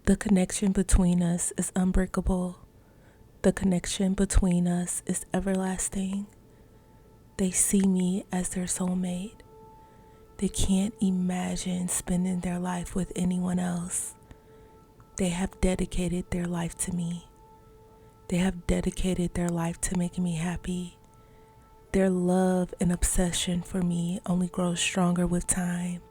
The connection between us is unbreakable. The connection between us is everlasting. They see me as their soulmate. They can't imagine spending their life with anyone else. They have dedicated their life to me. They have dedicated their life to making me happy. Their love and obsession for me only grows stronger with time.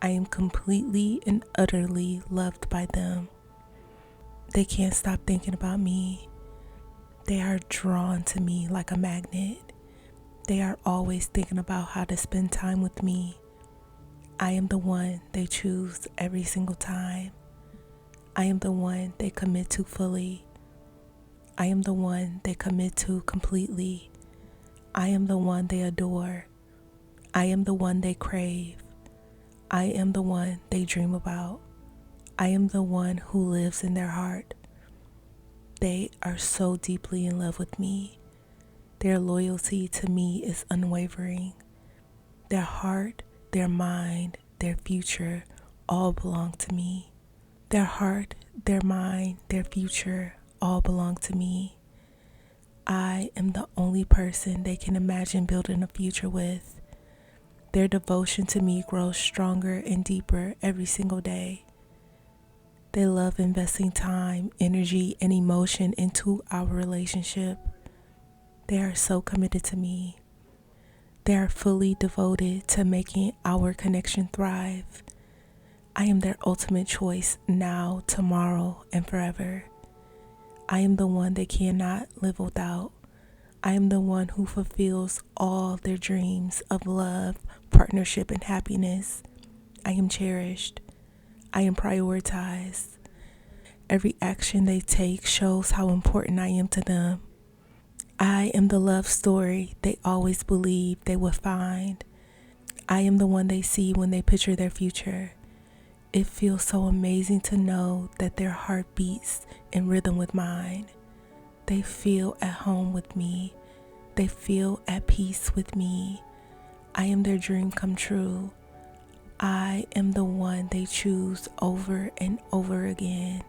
I am completely and utterly loved by them. They can't stop thinking about me. They are drawn to me like a magnet. They are always thinking about how to spend time with me. I am the one they choose every single time. I am the one they commit to fully. I am the one they commit to completely. I am the one they adore. I am the one they crave. I am the one they dream about. I am the one who lives in their heart. They are so deeply in love with me. Their loyalty to me is unwavering. Their heart, their mind, their future all belong to me. Their heart, their mind, their future all belong to me. I am the only person they can imagine building a future with. Their devotion to me grows stronger and deeper every single day. They love investing time, energy, and emotion into our relationship. They are so committed to me. They are fully devoted to making our connection thrive. I am their ultimate choice now, tomorrow, and forever. I am the one they cannot live without. I am the one who fulfills all their dreams of love, partnership, and happiness. I am cherished. I am prioritized. Every action they take shows how important I am to them. I am the love story they always believed they would find. I am the one they see when they picture their future. It feels so amazing to know that their heart beats in rhythm with mine. They feel at home with me. They feel at peace with me. I am their dream come true. I am the one they choose over and over again.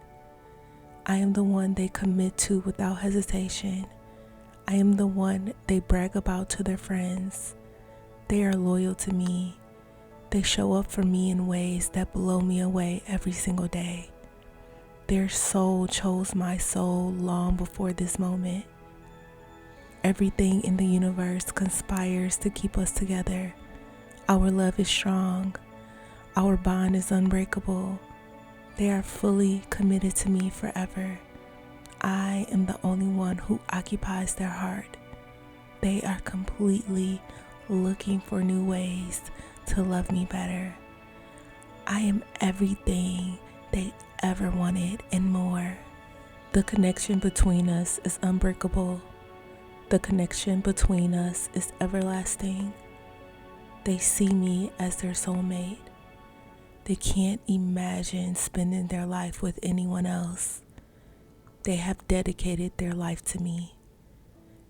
I am the one they commit to without hesitation. I am the one they brag about to their friends. They are loyal to me. They show up for me in ways that blow me away every single day. Their soul chose my soul long before this moment. Everything in the universe conspires to keep us together. Our love is strong. Our bond is unbreakable. They are fully committed to me forever. I am the only one who occupies their heart. They are completely looking for new ways to love me better. I am everything they ever wanted and more. The connection between us is unbreakable. The connection between us is everlasting. They see me as their soulmate. They can't imagine spending their life with anyone else. They have dedicated their life to me.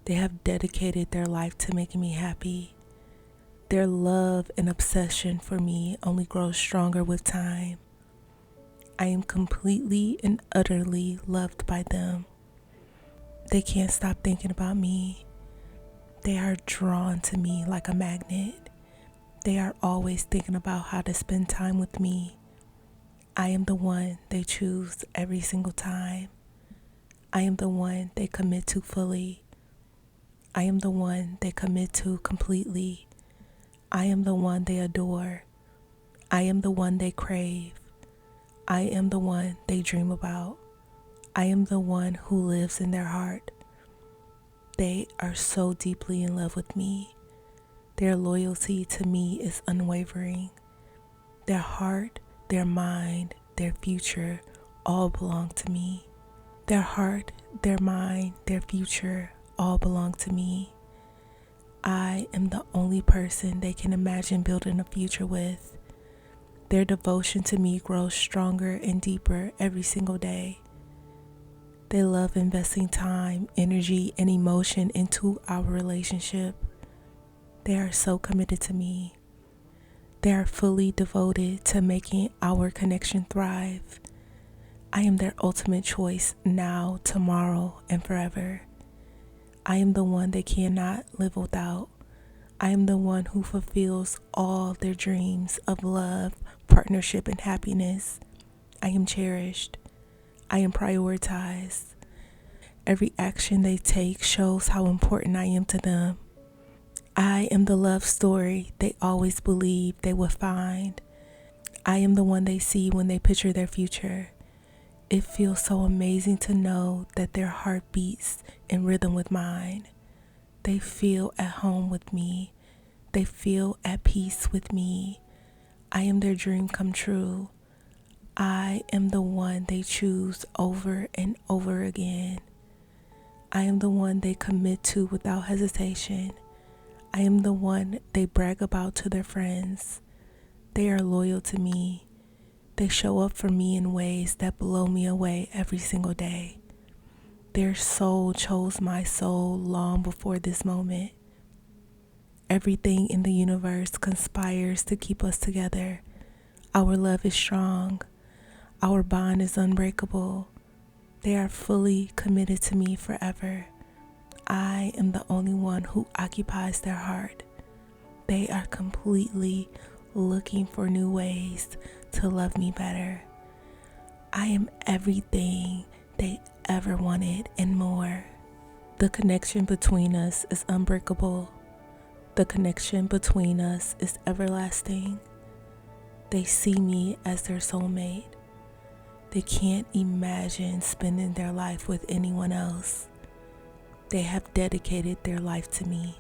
They have dedicated their life to making me happy. Their love and obsession for me only grows stronger with time. I am completely and utterly loved by them. They can't stop thinking about me. They are drawn to me like a magnet. They are always thinking about how to spend time with me. I am the one they choose every single time. I am the one they commit to fully. I am the one they commit to completely. I am the one they adore. I am the one they crave. I am the one they dream about. I am the one who lives in their heart. They are so deeply in love with me. Their loyalty to me is unwavering. Their heart, their mind, their future all belong to me. Their heart, their mind, their future all belong to me. I am the only person they can imagine building a future with. Their devotion to me grows stronger and deeper every single day. They love investing time, energy, and emotion into our relationship. They are so committed to me. They are fully devoted to making our connection thrive. I am their ultimate choice now, tomorrow, and forever. I am the one they cannot live without. I am the one who fulfills all their dreams of love, partnership, and happiness. I am cherished. I am prioritized. Every action they take shows how important I am to them. I am the love story they always believed they would find. I am the one they see when they picture their future. It feels so amazing to know that their heart beats in rhythm with mine. They feel at home with me. They feel at peace with me. I am their dream come true. I am the one they choose over and over again. I am the one they commit to without hesitation. I am the one they brag about to their friends. They are loyal to me. They show up for me in ways that blow me away every single day. Their soul chose my soul long before this moment. Everything in the universe conspires to keep us together. Our love is strong. Our bond is unbreakable. They are fully committed to me forever. I am the only one who occupies their heart. They are completely looking for new ways to love me better. I am everything they ever wanted and more. The connection between us is unbreakable. The connection between us is everlasting. They see me as their soulmate. They can't imagine spending their life with anyone else. They have dedicated their life to me.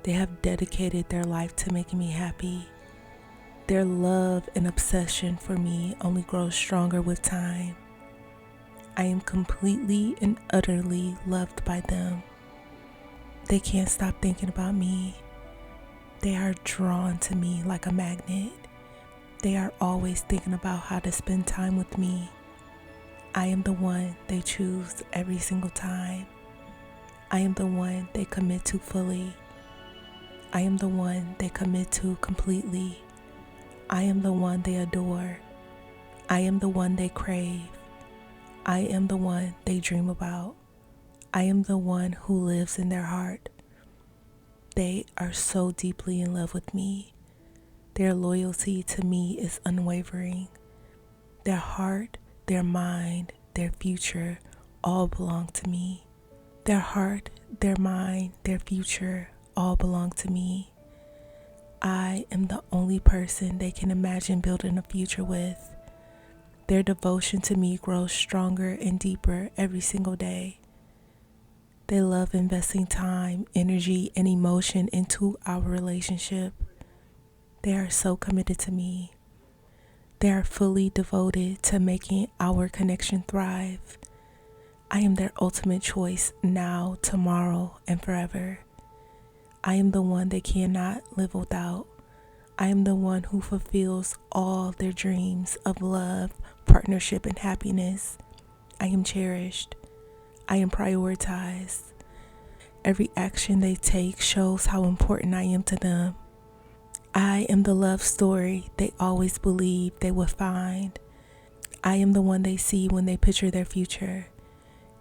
They have dedicated their life to making me happy. Their love and obsession for me only grows stronger with time. I am completely and utterly loved by them. They can't stop thinking about me. They are drawn to me like a magnet. They are always thinking about how to spend time with me. I am the one they choose every single time. I am the one they commit to fully. I am the one they commit to completely. I am the one they adore. I am the one they crave. I am the one they dream about. I am the one who lives in their heart. They are so deeply in love with me. Their loyalty to me is unwavering. Their heart, their mind, their future all belong to me. Their heart, their mind, their future all belong to me. I am the only person they can imagine building a future with. Their devotion to me grows stronger and deeper every single day. They love investing time, energy, and emotion into our relationship. They are so committed to me. They are fully devoted to making our connection thrive. I am their ultimate choice now, tomorrow, and forever. I am the one they cannot live without. I am the one who fulfills all their dreams of love, partnership, and happiness. I am cherished. I am prioritized. Every action they take shows how important I am to them. I am the love story they always believed they would find. I am the one they see when they picture their future.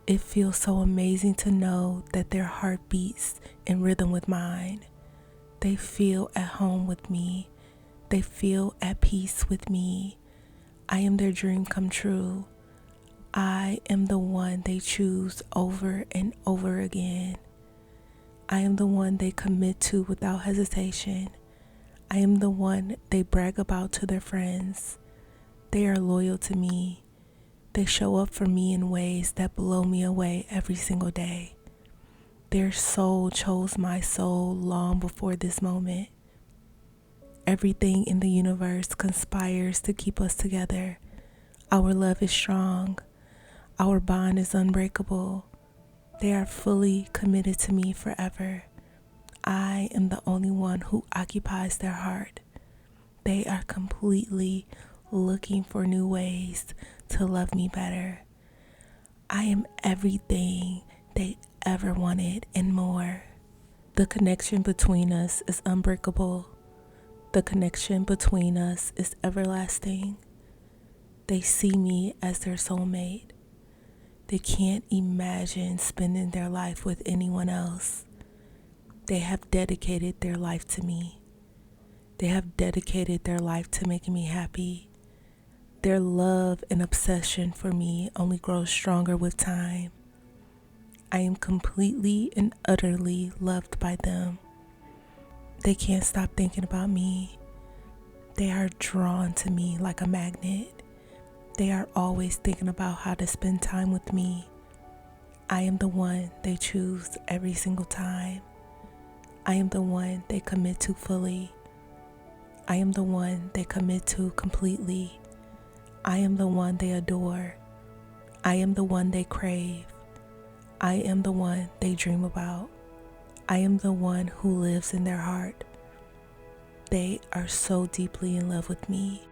It feels so amazing to know that their heart beats in rhythm with mine. They feel at home with me. They feel at peace with me. I am their dream come true. I am the one they choose over and over again. I am the one they commit to without hesitation. I am the one they brag about to their friends. They are loyal to me. They show up for me in ways that blow me away every single day. Their soul chose my soul long before this moment. Everything in the universe conspires to keep us together. Our love is strong. Our bond is unbreakable. They are fully committed to me forever. I am the only one who occupies their heart. They are completely looking for new ways to love me better. I am everything they ever wanted and more. The connection between us is unbreakable. The connection between us is everlasting. They see me as their soulmate. They can't imagine spending their life with anyone else. They have dedicated their life to me. They have dedicated their life to making me happy. Their love and obsession for me only grows stronger with time. I am completely and utterly loved by them. They can't stop thinking about me. They are drawn to me like a magnet. They are always thinking about how to spend time with me. I am the one they choose every single time. I am the one they commit to fully. I am the one they commit to completely. I am the one they adore. I am the one they crave. I am the one they dream about. I am the one who lives in their heart. They are so deeply in love with me.